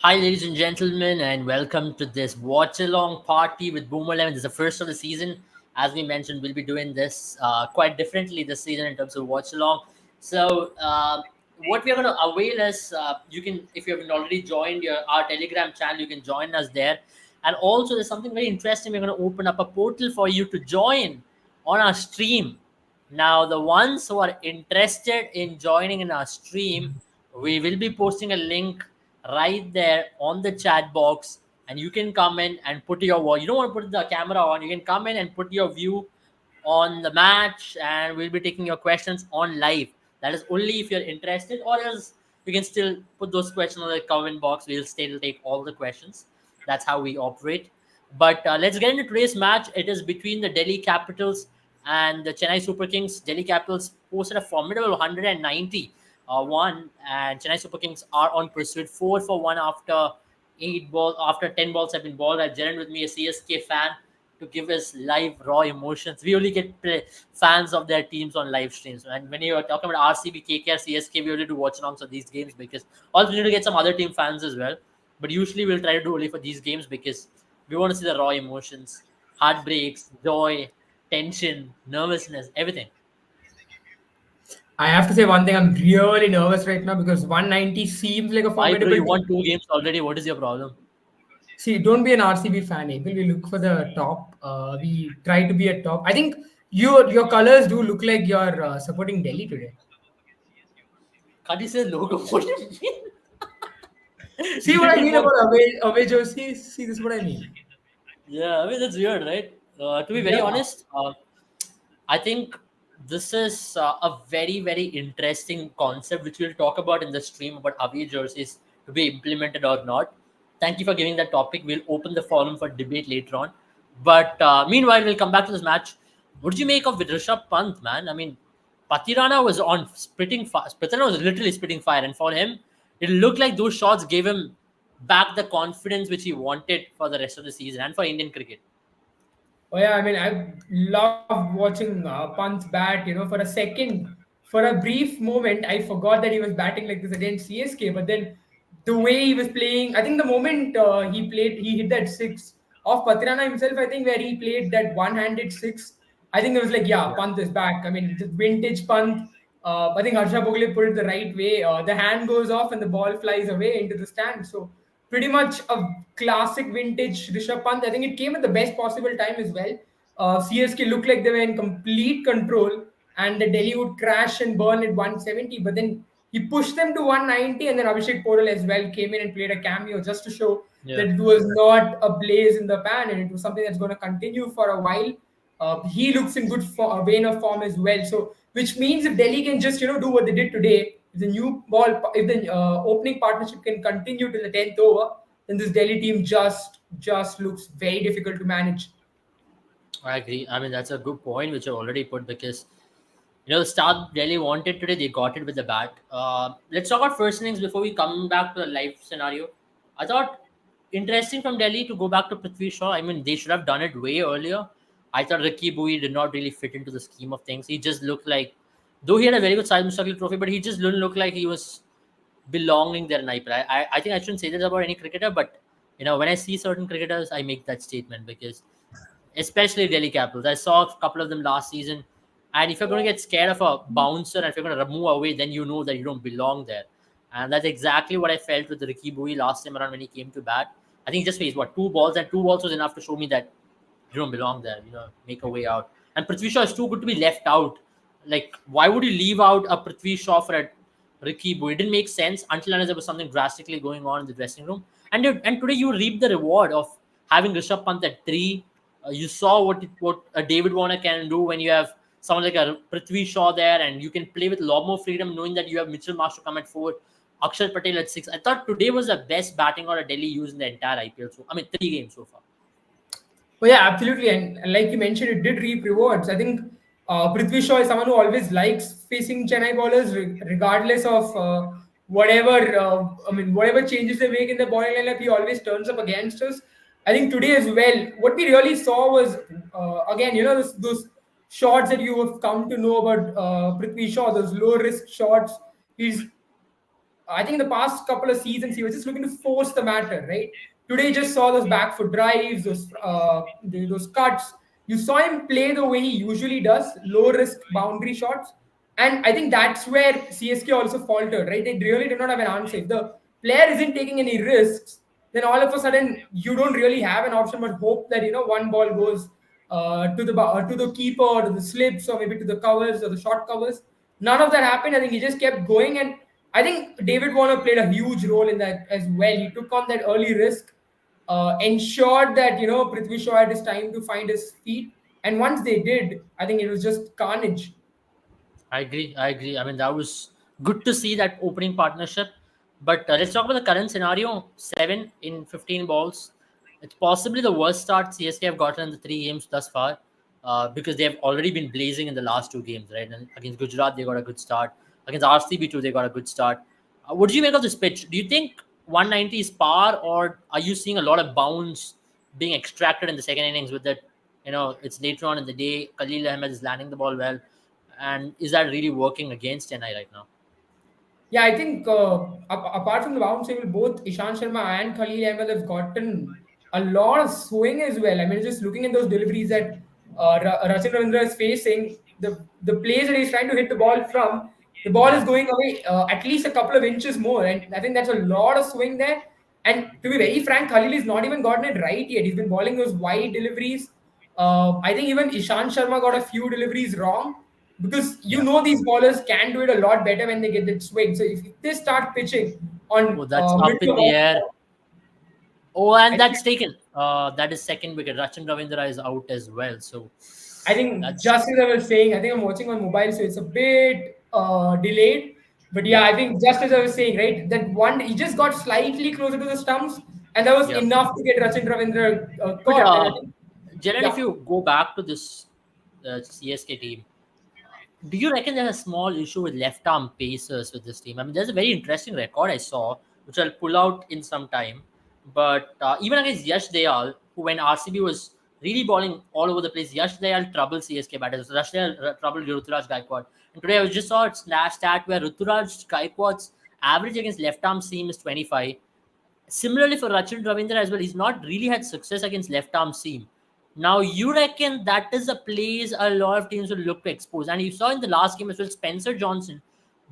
Hi, ladies and gentlemen, and welcome to this watch along party with Boomer 11. This is the first of the season. As we mentioned, we'll be doing this quite differently this season in terms of watch along. So, what we are going to avail is you can, if you haven't already joined our Telegram channel, you can join us there. And also, there's something very interesting. We're going to open up a portal for you to join on our stream. Now, the ones who are interested in joining in our stream, we will be posting a link right there on the chat box, and you can come in and put your you don't want to put the camera on, you can come in and put your view on the match, and we'll be taking your questions on live. That is only if you're interested, or else you can still put those questions on the comment box. We'll still take all the questions. That's how we operate. But let's get into today's match. It is between the Delhi Capitals and the Chennai Super Kings. Delhi Capitals posted a formidable 190 one, and Chennai Super Kings are on pursuit 4-1 after 10 balls have been balled. I've joined with me a CSK fan to give us live raw emotions. We only get fans of their teams on live streams. And when you are talking about RCB, KKR, CSK, we only do watch alongs of these games because also we need to get some other team fans as well. But usually we'll try to do only for these games because we want to see the raw emotions, heartbreaks, joy, tension, nervousness, everything. I have to say one thing. I'm really nervous right now because 190 seems like a Why, bro? formidable You won team. two games already. What is your problem? See, don't be an RCB fan, Abel. We look for the top. We try to be a top. I think your colors do look like you're supporting Delhi today. Can't you say logo? What do you mean? See You what I didn't mean want. about away jerseys? See, this is what I mean. Yeah, I mean that's weird, right? To be very Yeah. honest, I think this is a very interesting concept which we'll talk about in the stream about away jerseys to be implemented or not. Thank you for giving that topic. We'll open the forum for debate later on. But meanwhile, we'll come back to this match. What did you make of Rishabh Pant, man? I mean, Patirana was on spitting fire. Patirana was literally spitting fire, and for him, it looked like those shots gave him back the confidence which he wanted for the rest of the season and for Indian cricket. Oh yeah, I mean, I love watching Pant's bat. For a second, for a brief moment, I forgot that he was batting like this against CSK. But then, the way he was playing, I think the moment he hit that six of Patrana himself. I think where he played that one-handed six. I think it was like, yeah, Yeah. Pant is back. I mean, the vintage Pant. I think Harsha Bhogle put it the right way. The hand goes off and the ball flies away into the stand. So pretty much a classic vintage Rishabh Pant. I think it came at the best possible time as well. CSK looked like they were in complete control, and the Delhi would crash and burn at 170. But then he pushed them to 190, and then Abhishek Porel as well came in and played a cameo just to show Yeah. that it was not a blaze in the pan, and it was something that's going to continue for a while. He looks in good vein of form as well. So, which means if Delhi can just do what they did today, if the new ball, if the opening partnership can continue till the 10th over, then this Delhi team just looks very difficult to manage. I agree. I mean, that's a good point which I already put because the start Delhi wanted today, they got it with the bat. Let's talk about first innings before we come back to the live scenario. I thought interesting from Delhi to go back to Prithvi Shaw. I mean, they should have done it way earlier. I thought Ricky Bui did not really fit into the scheme of things. He just looked like, though he had a very good Sai Mustaqil trophy, but he just didn't look like he was belonging there in IPL. I think I shouldn't say this about any cricketer, but when I see certain cricketers, I make that statement because especially Delhi Capitals. I saw a couple of them last season. And if you're going to get scared of a bouncer and if you're going to move away, then you know that you don't belong there. And that's exactly what I felt with Ricky Bui last time around when he came to bat. I think he just faced two balls, and two balls was enough to show me that you don't belong there. Make a way out. And Prithvi Shaw is too good to be left out. Like, why would you leave out a Prithvi Shaw for a Ricky Bui? It didn't make sense until unless there was something drastically going on in the dressing room. And today you reap the reward of having Rishabh Pant at three. You saw what a David Warner can do when you have someone like a Prithvi Shaw there, and you can play with a lot more freedom, knowing that you have Mitchell Marsh to come at four, Akshar Patel at six. I thought today was the best batting order Delhi used in the entire IPL. So I mean, three games so far. Oh yeah, absolutely. And like you mentioned, it did reap rewards. I think Prithvi Shaw is someone who always likes facing Chennai bowlers, regardless of whatever changes they make in the bowling lineup. He always turns up against us. I think today as well, what we really saw was again, those shots that you have come to know about Prithvi Shaw, those low risk shots. He's I think in the past couple of seasons, he was just looking to force the matter, right? Today, you just saw those back foot drives, those cuts. You saw him play the way he usually does, low risk boundary shots. And I think that's where CSK also faltered, right? They really did not have an answer. If the player isn't taking any risks, then all of a sudden you don't really have an option but hope that one ball goes to the keeper or to the slips or maybe to the covers or the short covers. None of that happened. I think he just kept going, and I think David Warner played a huge role in that as well. He took on that early risk, ensured that Prithvi Shaw had his time to find his feet, and once they did, I think it was just carnage. I agree. I agree. I mean, that was good to see that opening partnership. But let's talk about the current scenario. 7 in 15 balls. It's possibly the worst start CSK have gotten in the 3 games thus far, because they have already been blazing in the last 2 games, right? And against Gujarat, they got a good start. Against RCB too, they got a good start. What do you make of this pitch? Do you think 190 is par, or are you seeing a lot of bounce being extracted in the second innings with that? It's later on in the day. Khalil Ahmed is landing the ball well, and is that really working against Chennai right now? Yeah, I think apart from the bounce table, both Ishan Sharma and Khalil Ahmed have gotten a lot of swing as well. I mean, just looking at those deliveries that Rachin Ravindra is facing, the place that he's trying to hit the ball from, the ball is Yeah, going away at least a couple of inches more, and I think that's a lot of swing there. And to be very frank, Khalil has not even gotten it right yet. He's been balling those wide deliveries. I think even Ishan Sharma got a few deliveries wrong because yeah. these ballers can do it a lot better when they get that swing. So if they start pitching on Oh, that's up middle in of the off, air. Oh, I and think that's taken. That is second wicket. Rachin Ravindra is out as well. So I think that's just as I was saying, I think I'm watching on mobile, so it's a bit delayed. But yeah, yeah, I think just as I was saying, right, that one he just got slightly closer to the stumps, and that was yeah. enough to get Rachin Ravindra But caught. And I think, Jared, if yeah, you go back to this CSK team, do you reckon there's a small issue with left arm pacers with this team? I mean, there's a very interesting record I saw, which I'll pull out in some time. But even against Yash Dayal, who when RCB was really balling all over the place, Yash Dayal troubled CSK batters. So Yash Dayal troubled Ruturaj Gaikwad. And today I just saw a stat where Ruturaj Gaikwad's average against left arm seam is 25. Similarly for Rachin Ravindra as well, he's not really had success against left arm seam. Now you reckon that is a place a lot of teams will look to expose. And you saw in the last game as well, Spencer Johnson,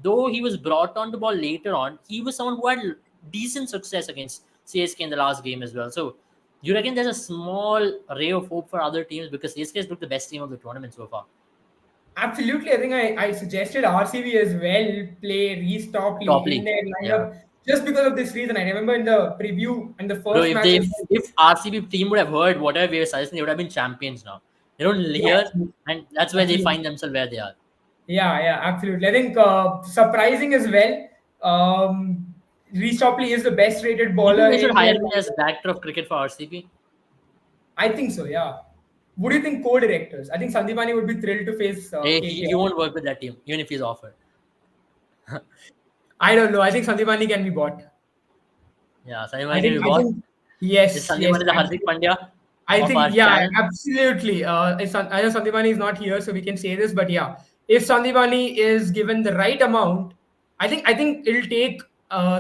though he was brought on the ball later on, he was someone who had decent success against CSK in the last game as well. So you reckon there's a small ray of hope for other teams because CSK has looked the best team of the tournament so far. absolutely. I think I suggested RCB as well play Reece Topley in Topley. their Yeah. lineup just because of this reason. I remember in the preview and the Bro, first if match they as well. if RCB team would have heard whatever we were suggesting, they would have been champions now. They don't Yeah, hear, and that's where they absolutely. find themselves where they are. Yeah, absolutely. I think surprising as well. Reece Topley is the best rated Do you think bowler they should in their hire me as lineup. director of cricket for RCB? I think so. Yeah. What do you think co-directors? I think Sandipani would be thrilled to face Hey, he KKR. won't work with that team, even if he's offered. I don't know. I think Sandipani can be bought. Yeah, Sanjay can be I bought. think Is yes, Sanjay yes. the Hardik Pandya I of think, our yeah, channel? absolutely. I know Sandipani is not here, so we can say this, but yeah, if Sandipani is given the right amount, I think it'll take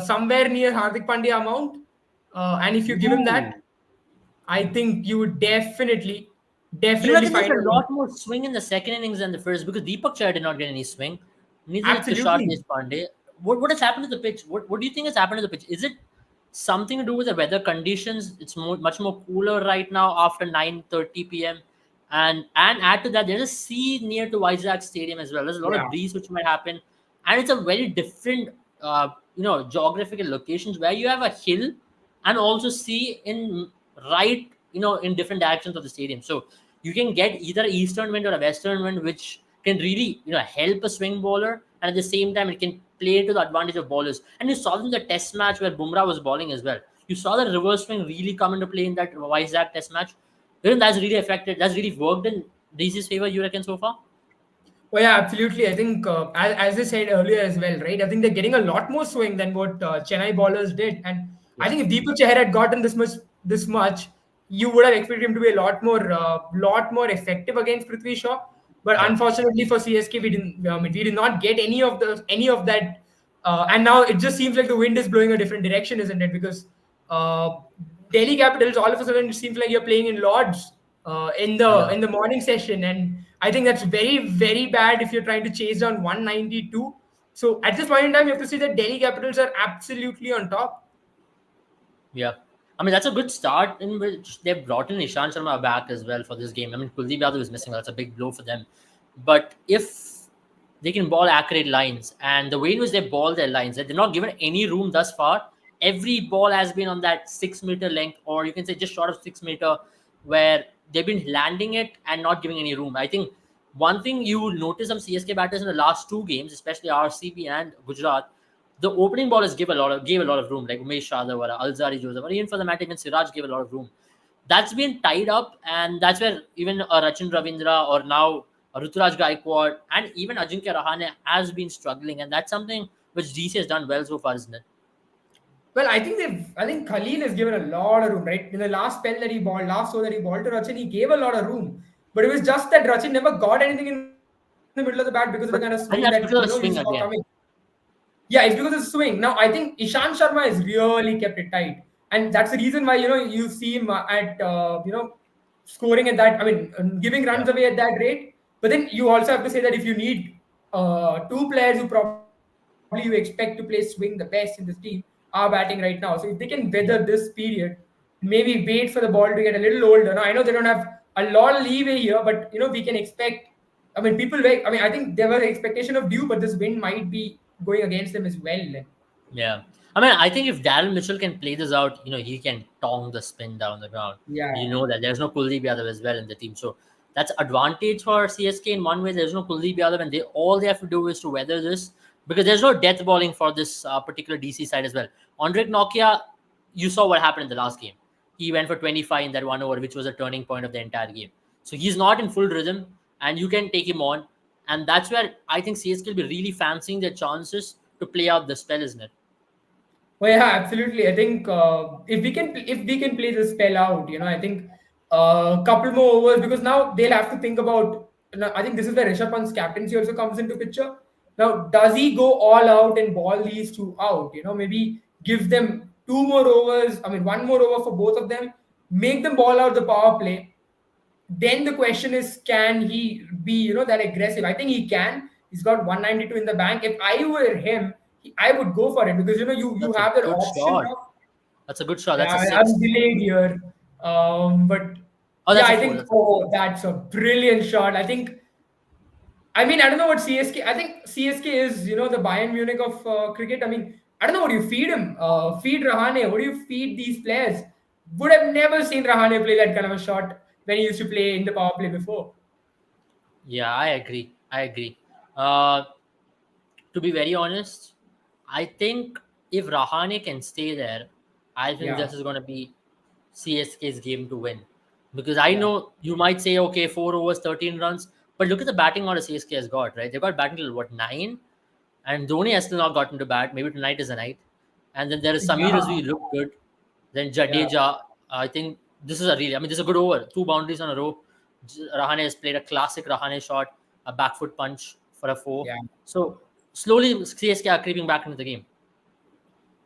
somewhere near Hardik Pandya amount, and if you give him that, Ooh. I think you would You definitely reckon there's find a a win. lot more swing in the second innings than the first because Deepak Chahar did not get any swing. Neither did Tushar Absolutely, Deshpande. What has happened to the pitch? What do you think has happened to the pitch? Is it something to do with the weather conditions? It's much more cooler right now after 9:30 p.m. And add to that, there's a sea near to Vizag Stadium as well. There's a lot yeah. of breeze which might happen, and it's a very different geographical locations where you have a hill and also sea in right in different directions of the stadium. So you can get either eastern wind or a western wind, which can really help a swing bowler, and at the same time it can play to the advantage of bowlers. And you saw in the test match where Bumrah was bowling as well. You saw the reverse swing really come into play in that Vizag test match. That's really affected. That's really worked in DC's favor. You reckon so far? Oh yeah, absolutely. I think as I said earlier as well, right? I think they're getting a lot more swing than what Chennai bowlers did, and I Yeah, think if Deepak Chahar had gotten this much, you would have expected him to be a lot more effective against Prithvi Shaw. But yeah. unfortunately for CSK, we did not get any of that And now it just seems like the wind is blowing a different direction, isn't it? Because uh, Delhi Capitals, all of a sudden, it seems like you're playing in Lords Yeah. in the morning session, and I think that's very very bad if you're trying to chase down 192. So at this point in time, you have to see that Delhi Capitals are absolutely on top. Yeah. I mean, that's a good start in which they brought in Ishan Sharma back as well for this game. I mean, Kuldeep Yadav is missing. That's a big blow for them. But if they can ball accurate lines and the way in which they ball their lines, they're not given any room thus far. Every ball has been on that 6 meter length, or you can say just short of 6 meter, where they've been landing it and not giving any room. I think one thing you will notice some CSK batters in the last two games, especially RCB and Gujarat, the opening ballers gave a lot of room, like Umesh Yadav or Alzari Joseph, or even for the matter, even Siraj gave a lot of room. That's been tied up, and that's where even Rachin Ravindra or now Ruturaj Gaikwad and even Ajinkya Rahane has been struggling, and that's something which DC has done well so far, isn't it? Well, I think Khalil has given a lot of room, right? In the last spell that he balled, last over that he balled to Rachin, he gave a lot of room. But it was just that Rachin never got anything in the middle of the bat because of the kind of swing But that I think you that's saw because of the coming. swing again. Yeah, it's because of the swing. Now, I think Ishan Sharma has really kept it tight. And that's the reason why, you see him at, scoring at that, I mean, giving Yeah, runs away at that rate. But then you also have to say that if you need two players who probably you expect to play swing the best in this team are batting right now. So if they can weather this yeah, period, maybe wait for the ball to get a little older. Now, I know they don't have a lot of leeway here, but, we can expect I mean, people were. I mean, I think there was expectation of due, but this wind might be going against them as well. yeah. I mean, I think if Darren Mitchell can play this out, he can tong the spin down the ground. You Yeah. know that there's no Kuldeep Yadav as well in the team, so that's advantage for CSK in one way. There's no Kuldeep Yadav, and all they have to do is to weather this, because there's no death balling for this particular DC side as well. Andre Nokia, you saw what happened in the last game. He went for 25 in that 1 over, which was a turning point of the entire game. So he's not in full rhythm, and you can take him on, and that's where I think CSK will be really fancying their chances to play out the spell, isn't it? Well, yeah, absolutely. I think if we can play this spell out, I think a couple more overs because now they'll have to think about. I think this is where Rishabh Pant's captaincy also comes into picture. Now, does he go all out and ball these two out? Maybe give them two more overs. I mean, one more over for both of them. Make them ball out the power play. Then the question is, can he be that aggressive? I think he can. He's got 192 in the bank. If I were him, I would go for it because you That's a have that good option shot. of. That's a good shot. That's Yeah, a I'm six. delayed here, but Oh, yeah, that's a I four. think That's a four. that's a brilliant shot. I mean, I don't know what CSK. I think CSK is the Bayern Munich of cricket. I mean, I don't know what you feed him. Feed Rahane. What do you feed these players? Would have never seen Rahane play that kind of a shot when he used to play in the power play before. Yeah, I agree. I agree. Uh, to be very honest, I think if Rahane can stay there, I think Yeah, this is going to be CSK's game to win. Because I yeah. know you might say, okay, 4 overs, 13 runs, but look at the batting order CSK has got, right? They've got batting till what, 9? And Dhoni has still not gotten to bat. Maybe tonight is the night. And then there is Samir Yeah, Rizvi, looked good. Then yeah, Jadeja. I think this is a good over. Two boundaries on a row. Rahane has played a classic Rahane shot, a back foot punch for a four. yeah. So slowly CSK are creeping back into the game.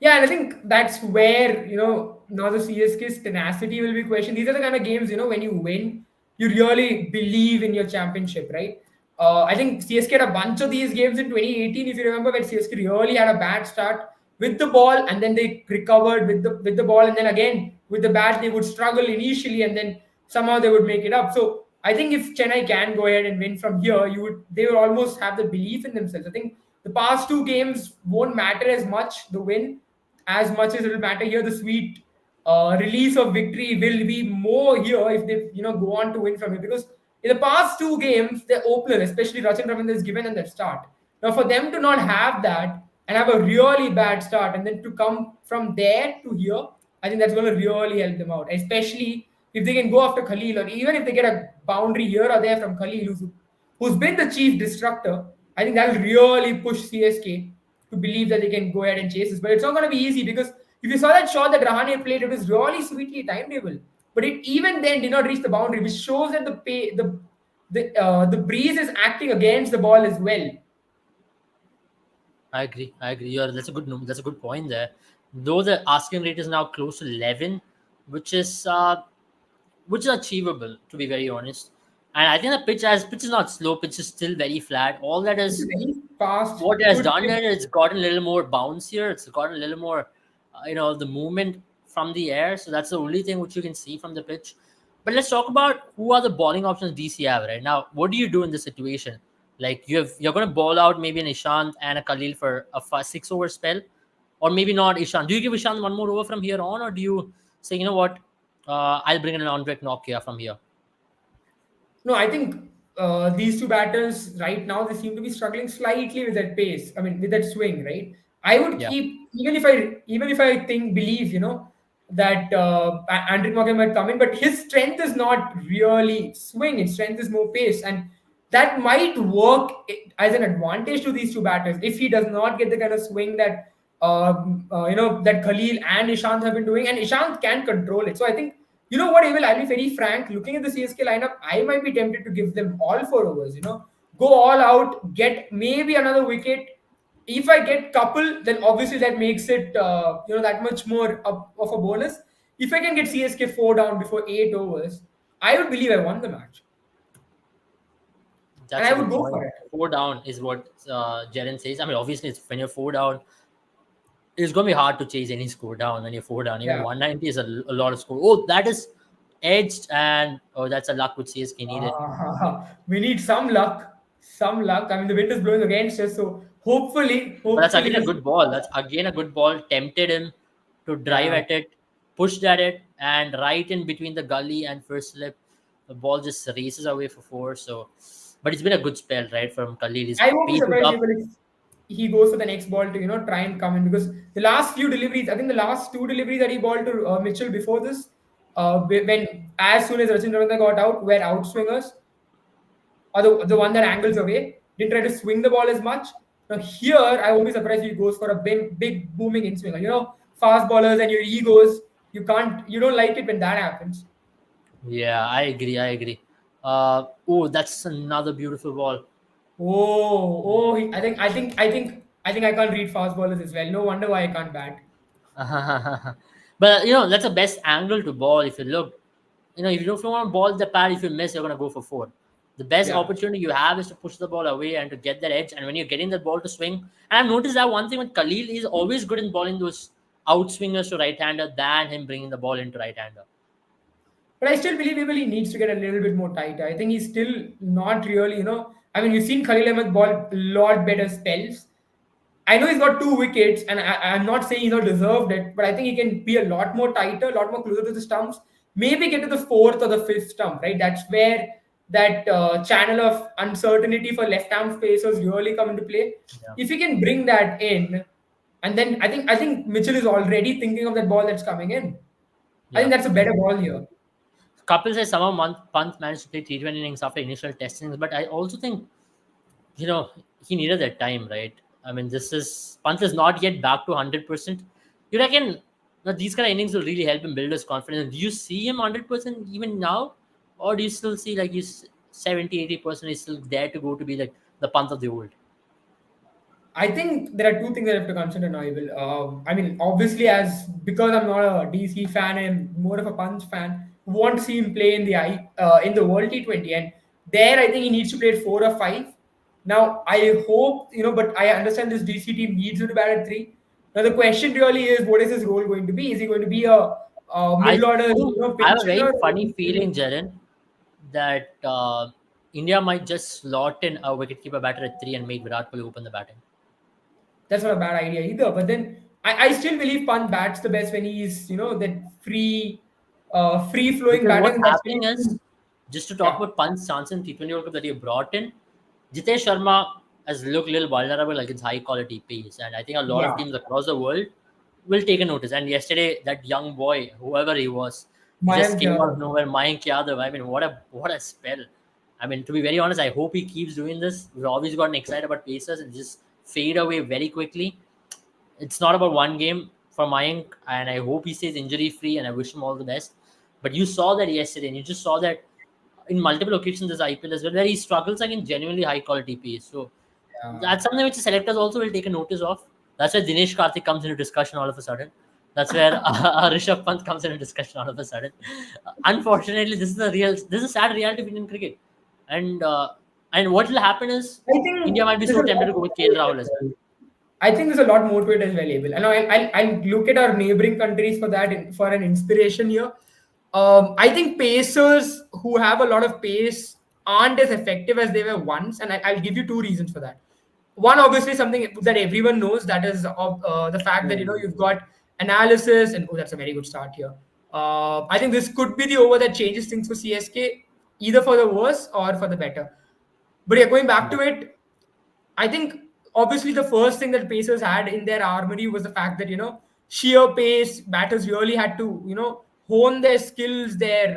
Yeah, and I think that's where, now the CSK's tenacity will be questioned. These are the kind of games, when you win, you really believe in your championship, right? I think CSK had a bunch of these games in 2018, if you remember, where CSK really had a bad start with the ball and then they recovered with the ball, and then again with the bat they would struggle initially and then somehow they would make it up. So I think if Chennai can go ahead and win from here, they would almost have the belief in themselves. I think the past two games won't matter as much, the win, as much as it will matter here. The sweet release of victory will be more here if they go on to win from it, because in the past two games the opener, especially Rachin Ravindra, is given in that start. Now for them to not have that and have a really bad start and then to come from there to here, I think that's going to really help them out, especially if they can go after Khalil, or even if they get a boundary here or there from Khalil, who's been the chief destructor. I think that'll really push CSK to believe that they can go ahead and chase this. But it's not going to be easy because if you saw that shot that Rahane played, it was really sweetly timetable. But it even then did not reach the boundary, which shows that the breeze is acting against the ball as well. I agree. I agree. That's a good That's a good point there. Though the asking rate is now close to 11, which is which is achievable, to be very honest. And I think the pitch is not slow. Pitch is still very flat. All that It's a is very fast, what it has good done pitch. there. It's gotten a little more bouncier. It's gotten a little more, the movement from the air. So that's the only thing which you can see from the pitch. But let's talk about who are the bowling options DC have right now. What do you do in this situation? Like you're going to bowl out maybe an Ishant and a Khalil for a 6 over spell, or maybe not Ishant. Do you give Ishant one more over from here on, or do you say, you know what, I'll bring in an Andre Nokia from here? No, I think these two batters right now they seem to be struggling slightly with that pace. I mean, with that swing, right? I would Yeah. keep even if I think believe that Andrew Morgan might come in, but his strength is not really swing. His strength is more pace, and that might work as an advantage to these two batters if he does not get the kind of swing that that Khalil and Ishant have been doing, and Ishant can control it. So I think what, Abel, I'll be very frank. Looking at the CSK lineup, I might be tempted to give them all 4 overs. Go all out, get maybe another wicket. If I get couple, then obviously that makes it that much more of a bonus. If I can get CSK 4 down before 8 overs, I would believe I won the match, and That's I a would good go point. for it. 4 down is what Jaren says. I mean, obviously, when you're 4 down, it's going to be hard to chase any score down when you're 4 down. Even Yeah. 190 is a lot of score. Oh, that is edged, and oh, that's a luck which CSK needed. We need some luck. Some luck. I mean, the wind is blowing against us, so But that's hopefully again a this. good ball. That's again a good ball. Tempted him to drive Yeah. at it, pushed at it, and right in between the gully and first slip, the ball just races away for four. So, but it's been a good spell, right, from Khalil. His I won't be pace is surprised up. even if he goes for the next ball to try and come in, because the last few deliveries, I think the last two deliveries that he balled to Mitchell before this, when as soon as Rachin Ravindra got out, were outswingers, or the one that angles away, didn't try to swing the ball as much. Now here, I won't be surprised if he goes for a big booming in swinger. Fast ballers and your egos, you don't like it when that happens. Yeah, I agree. I agree. Oh, that's another beautiful ball. I think I can't read fast ballers as well. No wonder why I can't bat. But that's the best angle to ball. If you look, if you don't want to ball the pad, if you miss, you're gonna go for four. The best Yeah. opportunity you have is to push the ball away and to get that edge. And when you're getting that ball to swing, and I've noticed that one thing with Khalil is always good in balling those outswingers to right-hander than him bringing the ball into right-hander. But I still believe he needs to get a little bit more tighter. I think he's still not really. I mean, we've seen Khalil Ahmed ball a lot better spells. I know he's got 2 wickets, and I'm not saying he's not deserved it, but I think he can be a lot more tighter, a lot more closer to the stumps. Maybe get to the fourth or the fifth stump, right? That's where that channel of uncertainty for left-arm spacers really come into play. Yeah, If he can bring that in, and then I think Mitchell is already thinking of that ball that's coming in. I think yeah. that's a better ball here. Kapil says somehow Pant managed to play T20 innings after initial testings, but I also think you know he needed that time, right? I mean, this is Pant is not yet back to 100%. You reckon that these kind of innings will really help him build his confidence? Do you see him 100% even now, or do you still see like he's 70-80%? He's still there to go to be like the Pant of the old? I think there are two things I have to consider now. Evil. I mean, obviously, as because I'm not a DC fan and more of a Punch fan, want to see him play in the World T20, and there I think he needs to play at 4 or 5. Now I hope but I understand this DC team needs him to bat at 3. Now the question really is, what is his role going to be? Is he going to be a I middle order think I have a very pinch hitter? funny feeling, Jaren, that India might just slot in a wicketkeeper batter at three and make Virat Kohli open the batting. That's not a bad idea either. But then I still believe Pant bats the best when he's that free flowing Because batting. what's And that's when happening is, just to talk yeah, about Pant's chance in T20 World Cup that he brought in, Jitesh Sharma has looked a little vulnerable against high quality pace. And I think a lot of yeah, teams across the world will take a notice. And yesterday, that young boy, whoever he was, he just Mayank came out of Yadav. nowhere. Mayank Yadav. I mean, what a spell. I mean, to be very honest, I hope he keeps doing this. We've always gotten excited about Pacers and just fade away very quickly. It's not about one game for Mayank, and I hope he stays injury free, and I wish him all the best. But you saw that yesterday, and you just saw that in multiple occasions this IPL as well, where he struggles against genuinely high quality pace. So That's something which the selectors also will take a notice of. That's where Dinesh Karthik comes into discussion all of a sudden. That's where Rishabh Pant comes into discussion all of a sudden. Unfortunately, this is a sad reality of Indian cricket, and what will happen is I think India might be there's so a tempted lot to go more with to KL it Rahul as as well. well. I think there's a lot more to it as well, Abel. And I'll look at our neighboring countries for that for an inspiration here. I think pacers who have a lot of pace aren't as effective as they were once, and I'll give you two reasons for that. One, obviously, something that everyone knows, that is the fact that Oh, you've got analysis, and oh, that's a very good start here. I think this could be the over that changes things for CSK, either for the worse or for the better. But yeah, going back yeah, to it, I think obviously the first thing that Pacers had in their armory was the fact that sheer pace batters really had to hone their skills, their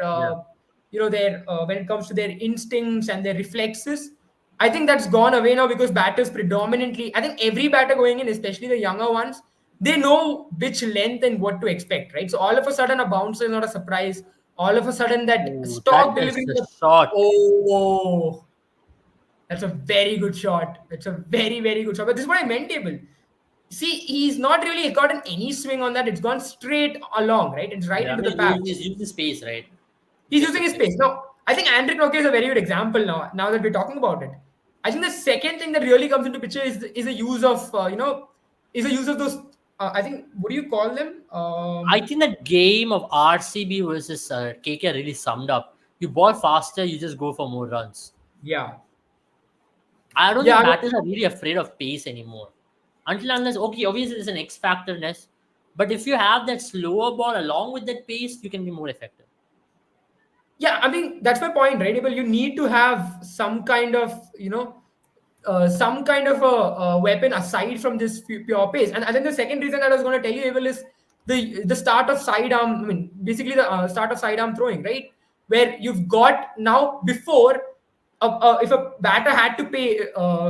yeah, their when it comes to their instincts and their reflexes. I think that's gone away now because batters predominantly, I think every batter going in, especially the younger ones, they know which length and what to expect, right? So all of a sudden a bouncer is not a surprise. All of a sudden that oh, that stock is delivery, the shot. oh, that's a very good shot. It's a very, very good shot. But this is what I meant, Abel. See, he's not really gotten any swing on that. It's gone straight along, right? It's right Yeah, I into the mean, patch. he's used the space, right? He's Just using to his get space. Now, I think Andrick Nokia is a very good example now that we're talking about it. I think the second thing that really comes into picture is the use of, is the use of those, I think, what do you call them? I think that game of RCB versus KK really summed up. You ball faster, you just go for more runs. Yeah. I don't Yeah, think I mean, batters are really afraid of pace anymore. Until unless, okay, obviously there's an X factorness, but if you have that slower ball along with that pace, you can be more effective. yeah, I mean that's my point, right? Well, you need to have some kind of some kind of a weapon aside from this pure pace. And then the second reason that I was going to tell you, Evil, is the start of sidearm. I mean, basically the start of sidearm throwing, right? Where you've got now before, if a batter had to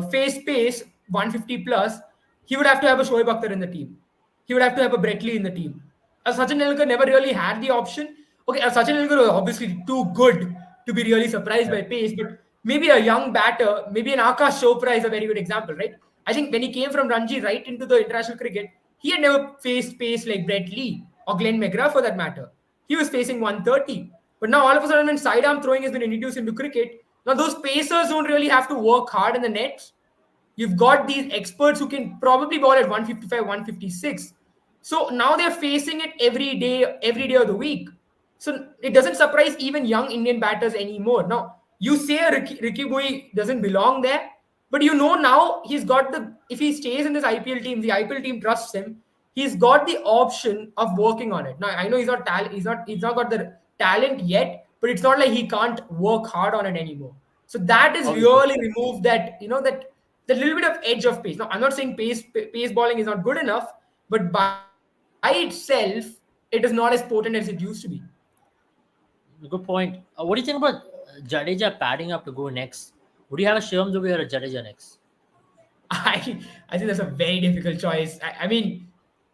face pace 150 plus, he would have to have a Shoaib Akhtar in the team. He would have to have a Brett Lee in the team. Sachin Tendulkar never really had the option. Okay, Sachin Tendulkar was obviously too good to be really surprised Yeah. by pace, but maybe a young batter, maybe an Akash Chopra is a very good example, right? I think when he came from Ranji right into the international cricket, he had never faced pace like Brett Lee or Glenn McGrath for that matter. He was facing 130. But now all of a sudden, when sidearm throwing has been introduced into cricket, now those pacers don't really have to work hard in the nets. You've got these experts who can probably ball at 155, 156. So now they're facing it every day of the week. So it doesn't surprise even young Indian batters anymore. Now, you say Ricky Boy doesn't belong there, but now he's got if he stays in this IPL team, the IPL team trusts him. He's got the option of working on it. Now, I know he's not got the talent yet, but it's not like he can't work hard on it anymore. So that is Obviously. really removed that the little bit of edge of pace. Now, I'm not saying pace bowling is not good enough, but by itself, it is not as potent as it used to be. Good point. What do you think about Jadeja padding up to go next? Would you have a Shivam Dubey or a Jadeja next? I think that's a very difficult choice. I mean,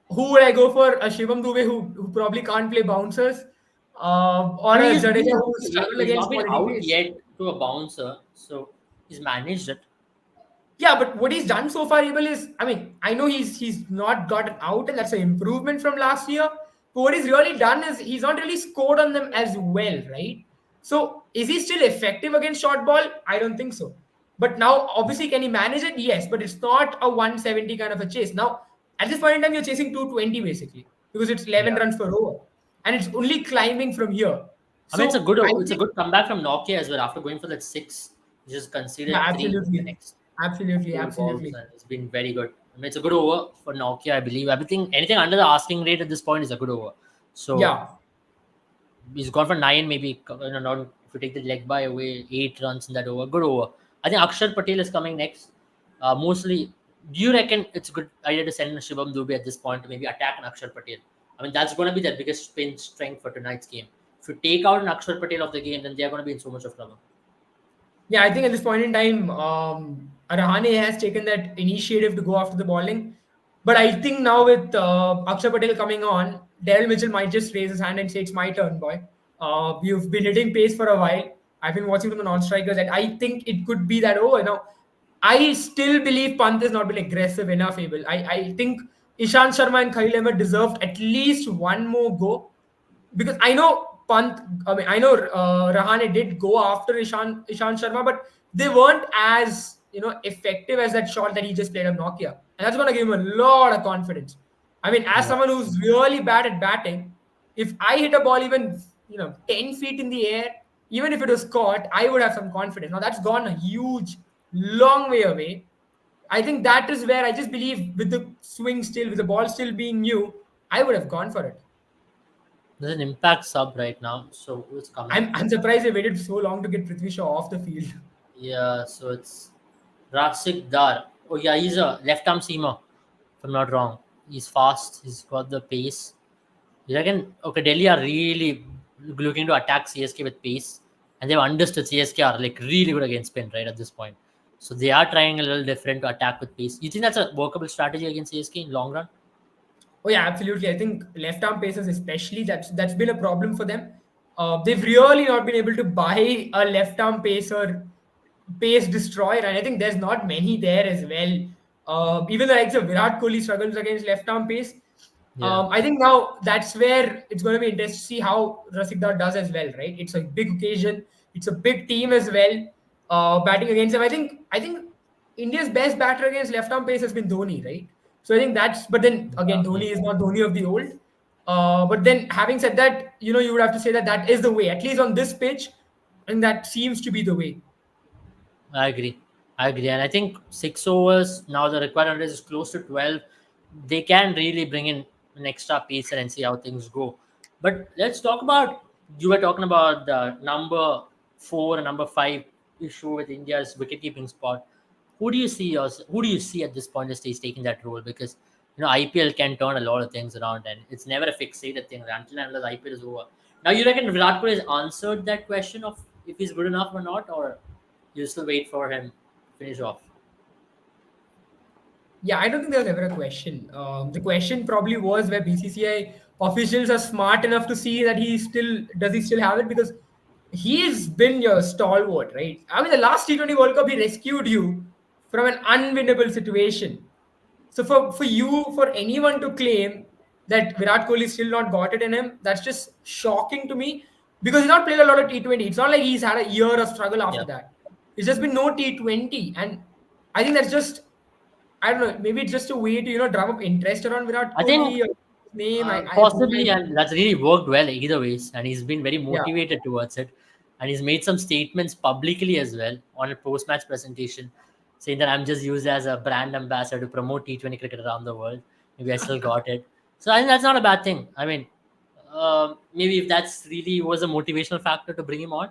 who would I go for? A Shivam Dubey who probably can't play bouncers, or I mean, a Jadeja who struggled he's against not been quality out pace? yet to a bouncer, so he's managed it. Yeah, but what he's done so far, Abel, is, I mean, I know he's not gotten out, and that's an improvement from last year. But what he's really done is he's not really scored on them as well, right? So is he still effective against short ball? I don't think so. But now, obviously, can he manage it? Yes, but it's not a 170 kind of a chase. Now, at this point in time, you're chasing 220 basically because it's 11 Yeah. runs per over, and it's only climbing from here. I mean, So I it's a think, good comeback from Nokia as well after going for that six. He just yeah, conceded three in the absolutely, next absolutely, four balls, absolutely. and it's been very good. I mean, it's a good over for Nokia, I believe. Anything under the asking rate at this point is a good over. So Yeah. he's gone for nine, maybe. Not if you take the leg by away, 8 runs in that over. Good over. I think Akshar Patel is coming next. Mostly, do you reckon it's a good idea to send Shivam Dubey at this point to maybe attack an Akshar Patel? I mean, that's going to be their biggest spin strength for tonight's game. If you take out an Akshar Patel of the game, then they are going to be in so much of trouble. Yeah, I think at this point in time, Rahane has taken that initiative to go after the bowling. But I think now with Akshar Patel coming on, Daryl Mitchell might just raise his hand and say, "It's my turn, boy. You've been hitting pace for a while. I've been watching from the non-strikers, and I think it could be that over now." I still believe Pant has not been aggressive enough. Able, I think Ishant Sharma and Khalil Ahmed deserved at least one more go, because I know Pant. I mean, I know Rahane did go after Ishant Sharma, but they weren't as effective as that shot that he just played of Nokia, and that's gonna give him a lot of confidence. I mean, as Yeah. someone who's really bad at batting, if I hit a ball even 10 feet in the air, even if it was caught, I would have some confidence. Now that's gone a huge, long way away. I think that is where I just believe, with the swing still, with the ball still being new, I would have gone for it. There's an impact sub right now, so who's coming? I'm surprised they waited so long to get Prithvi Shaw off the field. Yeah, so it's Rasik Dar. Oh yeah, he's a left arm seamer, if I'm not wrong. He's fast. He's got the pace. You reckon? Okay, Delhi are really looking to attack CSK with pace, and they've understood CSK are like really good against spin right at this point. So they are trying a little different to attack with pace. You think that's a workable strategy against CSK in long run? Oh yeah, absolutely. I think left arm pacers, especially, that's been a problem for them. They've really not been able to buy a left arm pacer, pace destroyer, and I think there's not many there as well. Even the likes of Virat Kohli struggles against left arm pace. Yeah, I think now that's where it's going to be interesting to see how Rasikdar does as well, right? It's a big occasion. It's a big team as well. Batting against him, I think India's best batter against left-arm pace has been Dhoni, right? So I think that's. But then again, yeah. Dhoni is not Dhoni of the old. But then, having said that, you would have to say that that is the way, at least on this pitch, and that seems to be the way. I agree. I agree. And I think 6 overs, now the required run rate is close to 12. They can really bring in an extra pacer and see how things go. But let's talk about, you were talking about the number 4 and number 5 issue with India's wicket-keeping spot. Who do you see at this point in the stage taking that role? Because IPL can turn a lot of things around, and it's never a fixated thing until and unless IPL is over. Now, you reckon Virat Kohli has answered that question of if he's good enough or not, or you still wait for him to finish off? Yeah, I don't think there was ever a question. The question probably was where BCCI officials are smart enough to see that he still have it, because he's been your stalwart, right? I mean, the last T20 World Cup, he rescued you from an unwinnable situation. So for anyone to claim that Virat Kohli still not got it in him, that's just shocking to me, because he's not played a lot of T20. It's not like he's had a year of struggle after Yeah. that. It's just been no T20, and I think that's just, I don't know. Maybe it's just a way to drum up interest around Virat I think Kohli or his name. I have no possibly, idea. and that's really worked well either ways, and he's been very Yeah. motivated towards it, and he's made some statements publicly as well on a post-match presentation, saying that I'm just used as a brand ambassador to promote T20 cricket around the world. Maybe I still got it, so I think that's not a bad thing. I mean, maybe if that's really was a motivational factor to bring him on,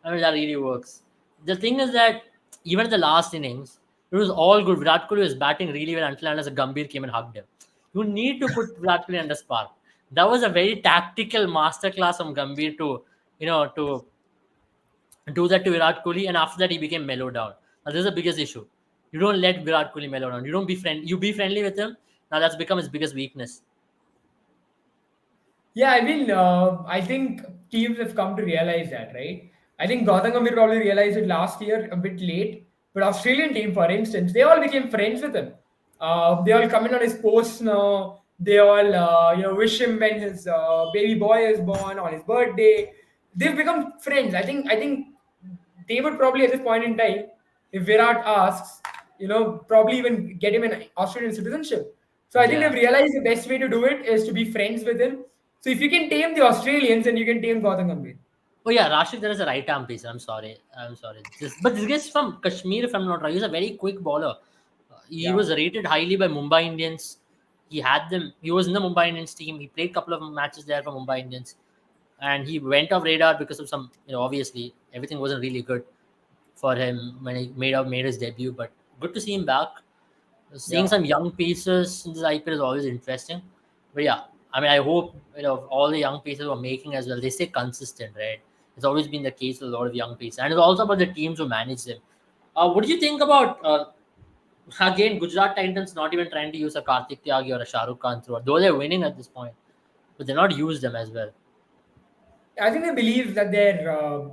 I mean that really works. The thing is that even in the last innings, it was all good. Virat Kohli was batting really well until unless a Gambhir came and hugged him. You need to put Virat Kohli under spark. That was a very tactical masterclass from Gambhir to do that to Virat Kohli, and after that he became mellow down. Now this is the biggest issue. You don't let Virat Kohli mellow down. You don't be friend. You be friendly with him. Now that's become his biggest weakness. Yeah, I mean, I think teams have come to realize that, right? I think Gautam Gambhir probably realized it last year, a bit late. But Australian team, for instance, they all became friends with him. They all come in on his posts now. They all, wish him when his baby boy is born on his birthday. They've become friends. I think they would probably at this point in time, if Virat asks, probably even get him an Australian citizenship. So I think they've Yeah. realized the best way to do it is to be friends with him. So if you can tame the Australians, then you can tame Gautam Gambhir. Oh yeah, Rashid, there is a right arm piece. I'm sorry. I'm sorry. But this guy's from Kashmir, if I'm not wrong. He's a very quick bowler. He Yeah. was rated highly by Mumbai Indians. He had them. He was in the Mumbai Indians team. He played a couple of matches there for Mumbai Indians, and he went off radar because of some. Obviously everything wasn't really good for him when he made his debut. But good to see him back. Seeing Yeah. some young pieces in this IPL is always interesting. But yeah, I mean, I hope all the young pieces who are making as well, they stay consistent, right? It's always been the case with a lot of young pieces, and it's also about the teams who manage them. What do you think about again Gujarat Titans not even trying to use a Kartik Tyagi or a Shah Rukh Khan throughout, though they're winning at this point, but they're not used them as well. I think they believe that they're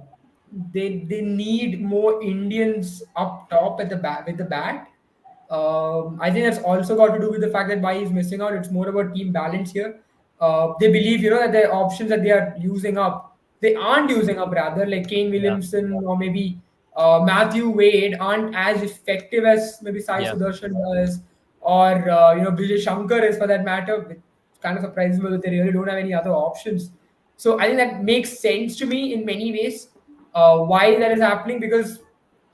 they need more Indians up top at the bat with the bat. I think that's also got to do with the fact that why he's missing out. It's more about team balance here. They believe, that the options that they are using up, they aren't using up rather, like Kane Yeah, Williamson or maybe Matthew Wade aren't as effective as maybe Sai yeah, Sudarshan was, or Vijay Shankar is for that matter. It's kind of surprising that they really don't have any other options. So I think that makes sense to me in many ways. Why that is happening, because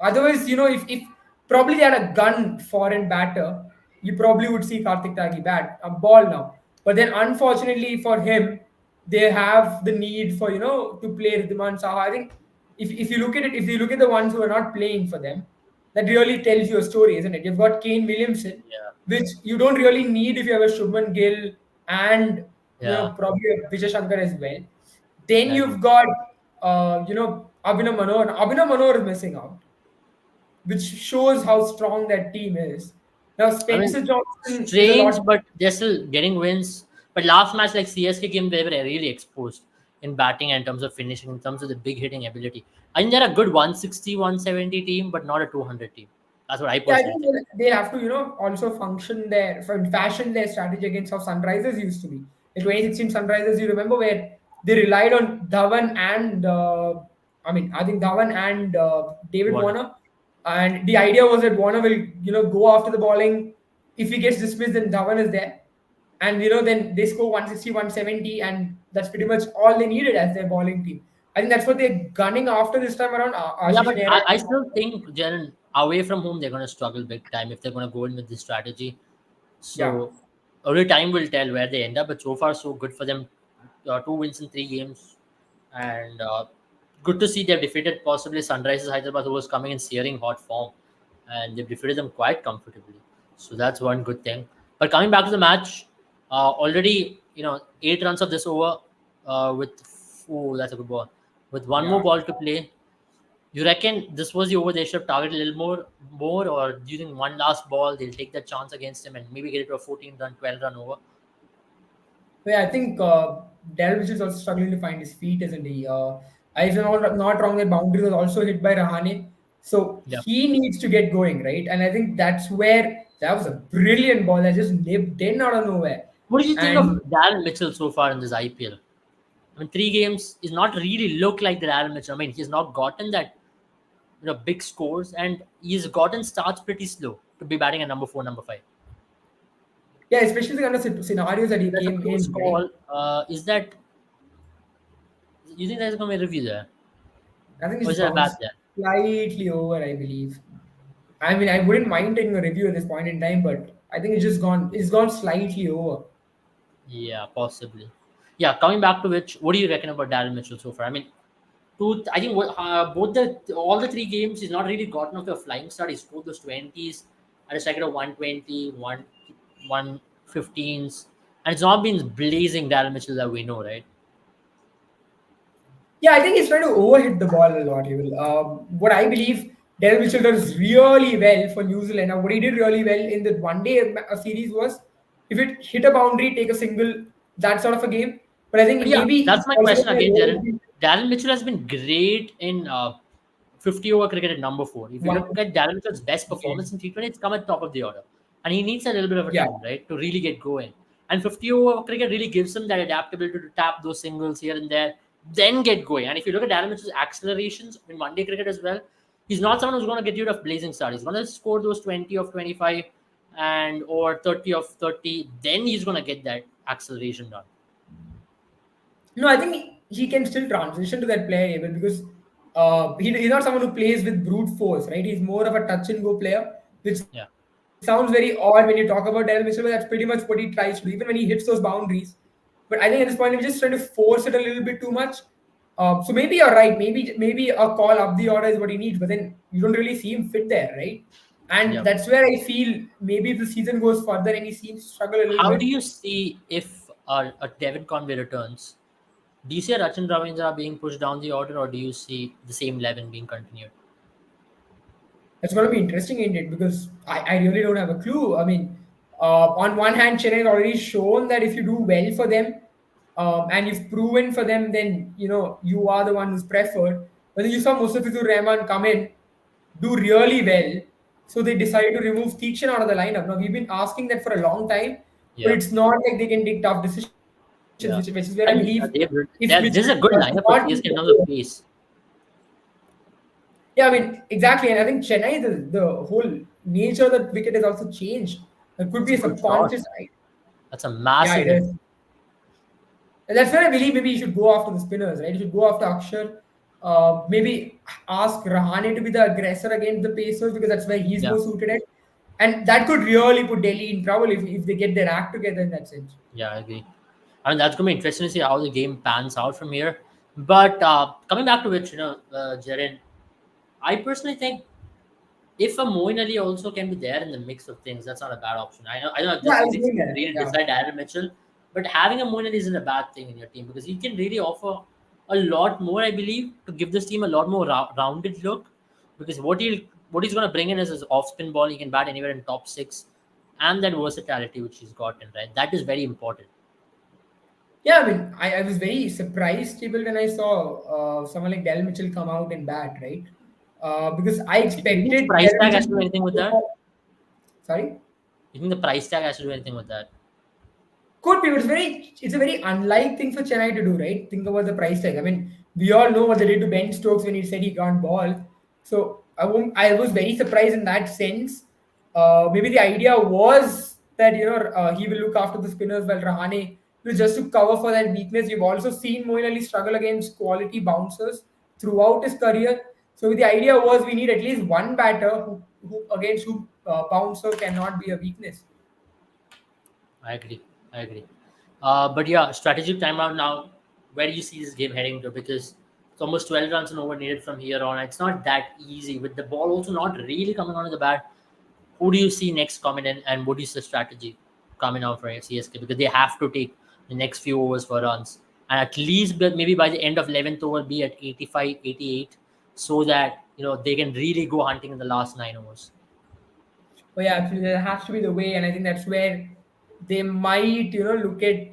otherwise, if probably they had a gun foreign batter, you probably would see Karthik Tagi bat a ball now. But then, unfortunately for him, they have the need for to play Ridhiman Saha. I think if you look at it, if you look at the ones who are not playing for them, that really tells you a story, isn't it? You've got Kane Williamson, yeah, which you don't really need if you have a Shubman Gill and yeah. probably a Vijay Shankar as well. Then I agree. you've got Abhinav Manohar. Abhinav Manohar is missing out, which shows how strong that team is. Now I mean, Spencer Johnson is a strange, lot. but they're still getting wins. But last match, like CSK game, they were really exposed in batting and in terms of finishing, in terms of the big hitting ability. I think they're a good 160, 170 team, but not a 200 team. That's what I Yeah, I personally think think. they'll have to, also fashion their strategy against how Sunrisers used to be. The 2016 Sunrisers, you remember where they relied on Dhawan and, I think Dhawan and David Warner. Warner. And the idea was that Warner will, go after the bowling. If he gets dismissed, then Dhawan is there. And, then they score 160, 170, and that's pretty much all they needed as their bowling team. I think that's what they're gunning after this time around. Yeah, Ashish but Nehra. I still think, Jaren, away from home, they're going to struggle big time if they're going to go in with this strategy. Yeah. So only time will tell where they end up. But so far, so good for them. 2 wins in 3 games, and good to see they've defeated possibly Sunrisers Hyderabad, who was coming in searing hot form, and they've defeated them quite comfortably. So that's one good thing. But coming back to the match, already 8 runs of this over, with oh, that's a good ball. With one more Yeah. ball to play, you reckon this was the over they should have targeted a little more, or do you think one last ball they'll take that chance against him and maybe get it to a 14-run, 12-run over? Yeah, I think Dalvish is also struggling to find his feet, isn't he? If I'm not wrong, that boundary was also hit by Rahane. So Yeah. he needs to get going, right? And I think that's where that was a brilliant ball that just nipped in out of nowhere. What do you think of And Darren Mitchell so far in this IPL? I mean, 3 games is not really look like the Darren Mitchell. I mean, he's not gotten that big scores, and he's gotten starts pretty slow to be batting at number 4, number 5. yeah, especially the kind of scenarios that he That's a came close in, right? call. Is that you think there's going to be a review there, I think or it's is there a bat bounced there? slightly over, I believe. I mean, I wouldn't mind taking a review at this point in time, but I think it's gone slightly over. Yeah, possibly. Yeah, coming back to which, what do you reckon about Darren Mitchell so far? I mean, I think both the all the 3 games he's not really gotten off to a flying start. He scored those 20s at a second of 120, 115s, and it's not been blazing Darren Mitchell that we know, right? Yeah, I think he's trying to overhit the ball a lot. He will. What I believe, Del Mitchell does really well for New Zealand. Now, what he did really well in the one day series was if it hit a boundary, take a single, that sort of a game. But I But think yeah, maybe that's he's my also question playing again, Darren. over Darren Mitchell has been great in 50 over cricket at number 4. If you one. look at Darren Mitchell's best Okay. performance in T20, it's come at top of the order. And he needs a little bit of a Yeah. time, right, to really get going. And 50 over cricket really gives him that adaptability to tap those singles here and there, then get going. And if you look at Darren Mitchell's accelerations in one day cricket as well, he's not someone who's going to get you a blazing start. He's going to score those 20 of 25 and or 30 of 30. Then he's going to get that acceleration done. No, I think he can still transition to that player able because he's not someone who plays with brute force, right? He's more of a touch and go player, which Yeah. sounds very odd when you talk about Darren Mitchell, but that's pretty much what he tries to do, even when he hits those boundaries. But I think at this point, he's just trying to force it a little bit too much. So maybe you're right. Maybe a call up the order is what he needs, but then you don't really see him fit there, right? And Yeah. that's where I feel maybe if the season goes further and he seems to struggle a little How do bit. you see if a Devin Conway returns? Do you see a Rachin Ravindra being pushed down the order, or do you see the same 11 being continued? It's going to be interesting, ain't it? Because I really don't have a clue. I mean, on one hand, Chennai has already shown that if you do well for them and you've proven for them, then you are the one who's preferred. But then you saw Mustafizur Rahman come in, do really well. So they decided to remove Teakshan out of the lineup. Now we've been asking that for a long time, but Yeah, it's not like they can take tough decisions, which is where I yeah. believe And if this is a good does lineup for not CSK in terms of pace. yeah, I mean exactly, and I think Chennai the whole nature of the wicket has also changed. It could It's be a a good shot. subconscious. That's a Yeah, massive it hit. is. And that's where I believe maybe you should go after the spinners, right? You should go after Akshar. Maybe ask Rahane to be the aggressor against the Pacers because that's where he's Yeah, more suited at. And that could really put Delhi in trouble if they get their act together in that sense. yeah, I agree. I mean, that's going to be interesting to see how the game pans out from here. But coming back to which, Jaren, I personally think if a Moin Ali also can be there in the mix of things, that's not a bad option. I know Yeah, this I season was you going can there. really Yeah. decide Aaron Mitchell, but having a Moin Ali isn't a bad thing in your team because he can really offer a lot more, I believe, to give this team a lot more rounded look. Because what he's going to bring in is his off spin ball. He can bat anywhere in top six, and that versatility which he's gotten right. That is very important. Yeah, I mean, I was very surprised, people, when I saw someone like Del Mitchell come out and bat, right? Because I You think the expected price Del tag Mitchell has to to do anything with go that? for. Sorry? You think the price tag has to do anything with that? Could be, but it's a very unlike thing for Chennai to do, right? Think about the price tag. I mean, we all know what they did to Ben Stokes when he said he can't ball. So I was very surprised in that sense. Maybe the idea was that he will look after the spinners while Rahane will just to cover for that weakness. You've also seen Moeen Ali struggle against quality bouncers throughout his career. So the idea was we need at least one batter who against who bouncer cannot be a weakness. I agree. I agree. But yeah, strategic timeout now. Where do you see this game heading to? Because it's almost 12 runs and over needed from here on. It's not that easy with the ball also not really coming onto the bat. Who do you see next coming in, and what is the strategy coming out for CSK? Because they have to take the next few overs for runs, and at least maybe by the end of 11th over be at 85, 88, so that they can really go hunting in the last 9 overs. Oh yeah, absolutely. That has to be the way, and I think that's where they might, look at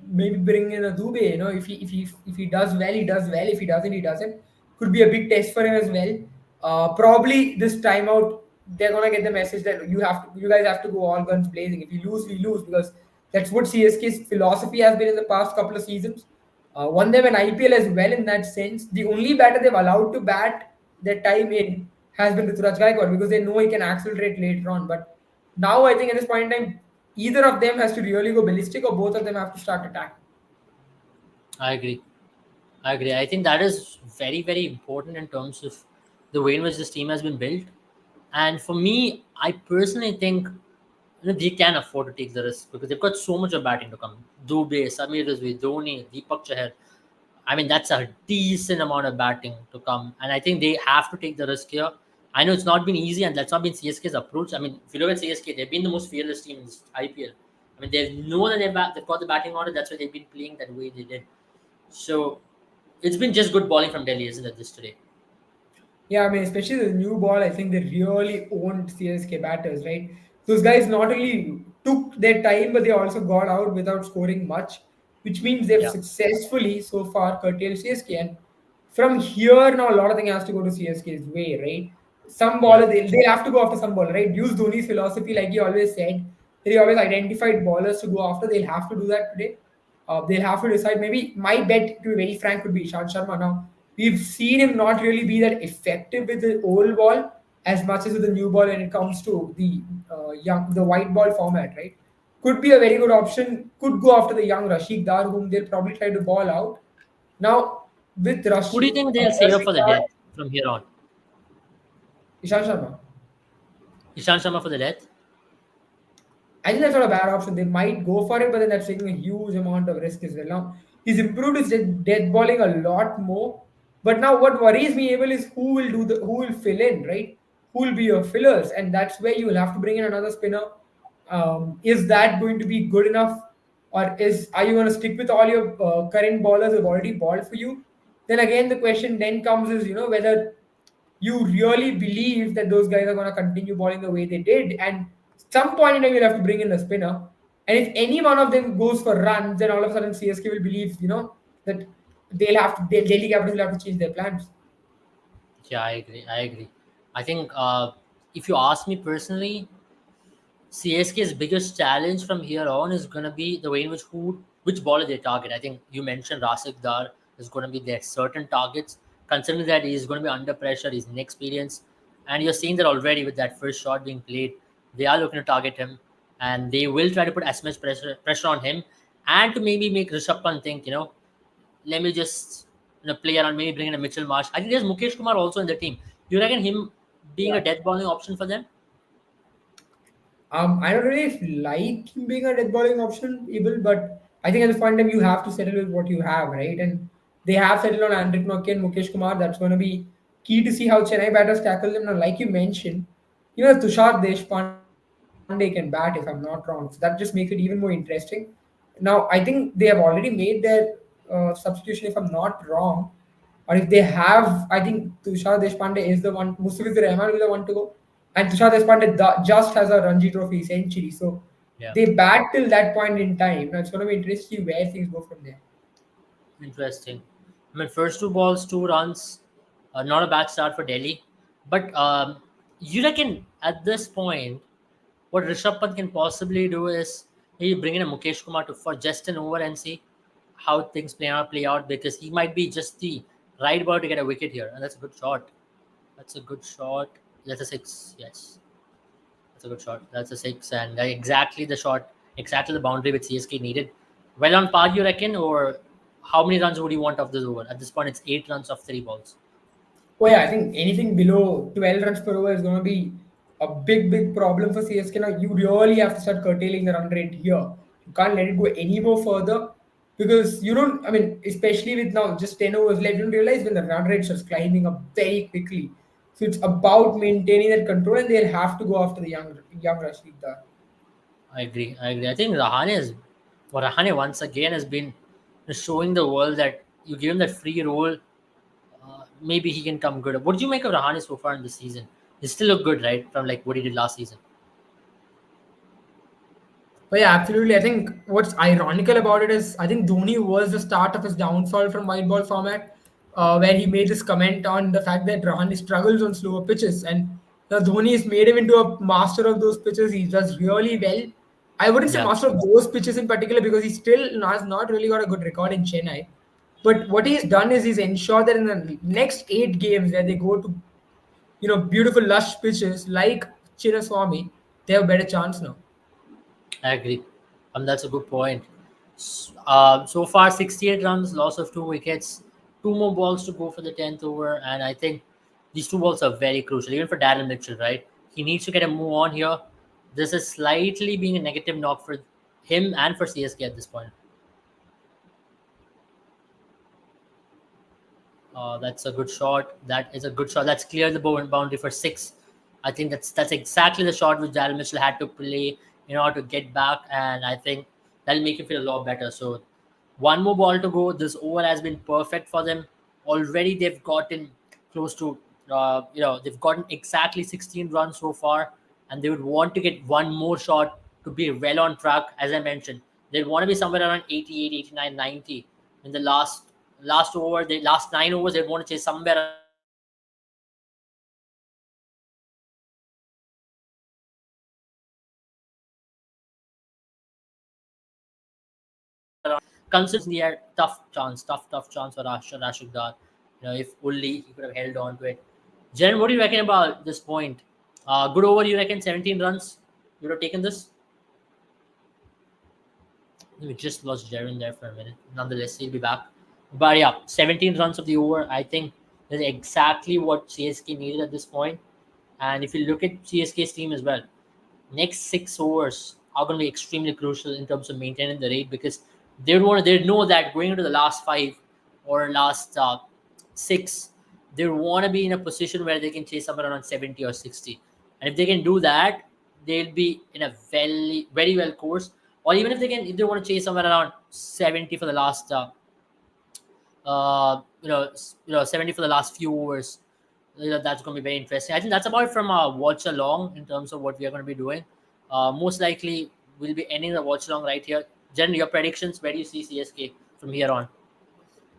maybe bring in a Dube. If he does well, he does well. If he doesn't, he doesn't. Could be a big test for him as well. Probably this timeout, they're gonna get the message that you guys have to go all guns blazing. If you lose, we lose because that's what CSK's philosophy has been in the past couple of seasons. Won them an IPL as well in that sense. The only batter they've allowed to bat their time in has been Ruturaj Gaikwad because they know he can accelerate later on. But now I think at this point in time, either of them has to really go ballistic or both of them have to start attacking. I agree. I agree. I think that is very, very important in terms of the way in which this team has been built. And for me, I personally think they can afford to take the risk because they've got so much of batting to come. Dubey, Samir Rizvi, Dhoni, Deepak Chahar. I mean, that's a decent amount of batting to come. And I think they have to take the risk here. I know it's not been easy, and that's not been CSK's approach. I mean, if you look at CSK, they've been the most fearless team in this IPL. I mean, they know that they've got the batting order. That's why they've been playing that way they did. So it's been just good bowling from Delhi, isn't it, this today? Yeah, I mean, especially the new ball, I think they really owned CSK batters, right? Those guys not only took their time, but they also got out without scoring much, which means they've Yeah, successfully so far curtailed CSK. And from here now, a lot of things has to go to CSK's way, right? Some yeah. baller, they'll have to go after some ball, right? Use Dhoni's philosophy, like he always said, that he always identified ballers to go after. They'll have to do that today. They'll have to decide. Maybe my bet, to be very frank, would be Ishan Sharma. Now, we've seen him not really be that effective with the old ball as much as with the new ball when it comes to the white ball format, right? Could be a very good option. Could go after the young Rashid Dar, whom they'll probably try to ball out. Now, with Who do you think they'll save up Rashid for the Dar, death from here on? Ishan Sharma. Ishan Sharma for the death? I think that's not a bad option. They might go for it, but then that's taking a huge amount of risk as well. Now, he's improved his death balling a lot more. But now what worries me, Abel, is who will fill in, right? Who will be your fillers? And that's where you will have to bring in another spinner. Is that going to be good enough? Or are you going to stick with all your current ballers who have already balled for you? Then again, the question then comes is, whether you really believe that those guys are going to continue balling the way they did. And some point in time, you'll have to bring in a spinner. And if any one of them goes for runs, then all of a sudden CSK will believe, that Delhi Capitals will have to change their plans. Yeah, I agree. I agree. I think if you ask me personally, CSK's biggest challenge from here on is going to be the way in which baller they target. I think you mentioned Rasik Dar is going to be their certain targets. Considering that he's going to be under pressure, he's inexperienced, and you're seeing that already with that first shot being played. They are looking to target him, and they will try to put as much pressure on him, and to maybe make Rishabh Pant think, let me just play around, maybe bring in a Mitchell Marsh. I think there's Mukesh Kumar also in the team. Do you reckon him being a death bowling option for them? I don't really like him being a death bowling option, Abel, but I think at this point in time you have to settle with what you have, right? And they have settled on Andrik Nokia and Mukesh Kumar. That's going to be key to see how Chennai batters tackle them. Now, like you mentioned, Tushar Deshpande can bat, if I'm not wrong. So that just makes it even more interesting. Now, I think they have already made their substitution, if I'm not wrong. Or if they have, I think Tushar Deshpande is the one, Mustafiz Rahman will be the one to go. And Tushar Deshpande just has a Ranji Trophy century. So Yeah. they bat till that point in time. Now it's going to be interesting where things go from there. Interesting. I mean, first two balls, 2 runs, not a bad start for Delhi. But you reckon at this point, what Rishabh Pant can possibly do is maybe bring in a Mukesh Kumar to for just an over and see how things play out because he might be just the right ball to get a wicket here, and that's a good shot. That's a good shot. That's a six. Yes, that's a good shot. That's a six, and exactly the shot, exactly the boundary which CSK needed. Well on par, you reckon, or how many runs would you want off this over? At this point, it's 8 runs of 3 balls. Oh yeah, I think anything below 12 runs per over is going to be a big problem for CSK. Now you really have to start curtailing the run rate here. You can't let it go any more further because you don't. I mean, especially with now just 10 overs left, you don't realize when the run rate starts climbing up very quickly. So it's about maintaining that control, and they'll have to go after the young Rashid there. I agree. I agree. I think Rahane once again has been showing the world that you give him that free role, maybe he can come good. What do you make of Rahane so far in the season? He still look good, right? From like what he did last season. But yeah, absolutely. I think what's ironical about it is I think Dhoni was the start of his downfall from white ball format, where he made this comment on the fact that Rahane struggles on slower pitches, and Dhoni has made him into a master of those pitches. He does really well. I wouldn't say Yeah, master of those pitches in particular because he still has not really got a good record in Chennai. But what he's done is he's ensured that in the next 8 games where they go to beautiful lush pitches like Chinnaswamy, they have a better chance now. I agree. That's a good point. So far, 68 runs, loss of 2 wickets, 2 more balls to go for the 10th over, and I think these 2 balls are very crucial, even for Darren Mitchell, right? He needs to get a move on here. This is slightly being a negative knock for him and for CSK at this point. That's a good shot. That is a good shot. That's cleared the boundary for six. I think that's exactly the shot which Darren Mitchell had to play in order to get back, and I think that'll make him feel a lot better. So, one more ball to go. This over has been perfect for them. Already, they've gotten close to, they've gotten exactly 16 runs so far, and they would want to get one more shot to be well on track. As I mentioned, they'd want to be somewhere around 88, 89, 90 in the last over, the last 9 overs, they'd want to chase somewhere around 'Considering he had tough chance for Rashid Dar. If only he could have held on to it. Jen, what do you reckon about this point? Good over, you reckon 17 runs? You would have taken this? We just lost Jaren there for a minute. Nonetheless, he'll be back. But yeah, 17 runs of the over. I think that's exactly what CSK needed at this point. And if you look at CSK's team as well, next 6 overs are going to be extremely crucial in terms of maintaining the rate because they know that going into the last five or last six, they want to be in a position where they can chase somewhere around 70 or 60. And if they can do that, they'll be in a very well course. Or even if they want to chase somewhere around 70 for the last 70 for the last few overs. That's going to be very interesting. I think that's about it from watch along in terms of what we are going to be doing. Most likely, we'll be ending the watch along right here. Jen, your predictions, where do you see CSK from here on?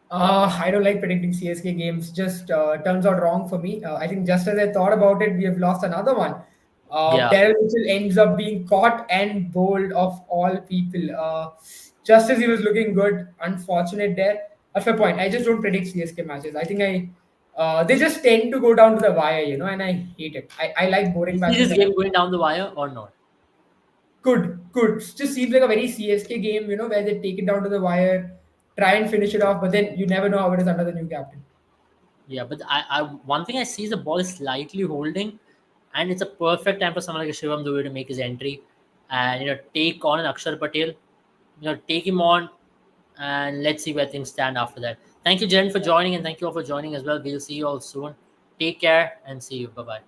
I don't like predicting CSK games. Just turns out wrong for me. I think just as I thought about it, we have lost another one. Yeah. Daryl Mitchell ends up being caught and bowled of all people. Just as he was looking good, unfortunate there. That's my point. I just don't predict CSK matches. I think they just tend to go down to the wire, and I hate it. I like Do you boring see matches. this game going down the wire or not? Could just seems like a very CSK game, where they take it down to the wire, try and finish it off, but then you never know how it is under the new captain. Yeah, but one thing I see is the ball is slightly holding, and it's a perfect time for someone like a Shivam Dubey to make his entry, and take on an Akshar Patel, take him on, and let's see where things stand after that. Thank you, Jen, for joining, and thank you all for joining as well. We'll see you all soon. Take care and see you. Bye bye.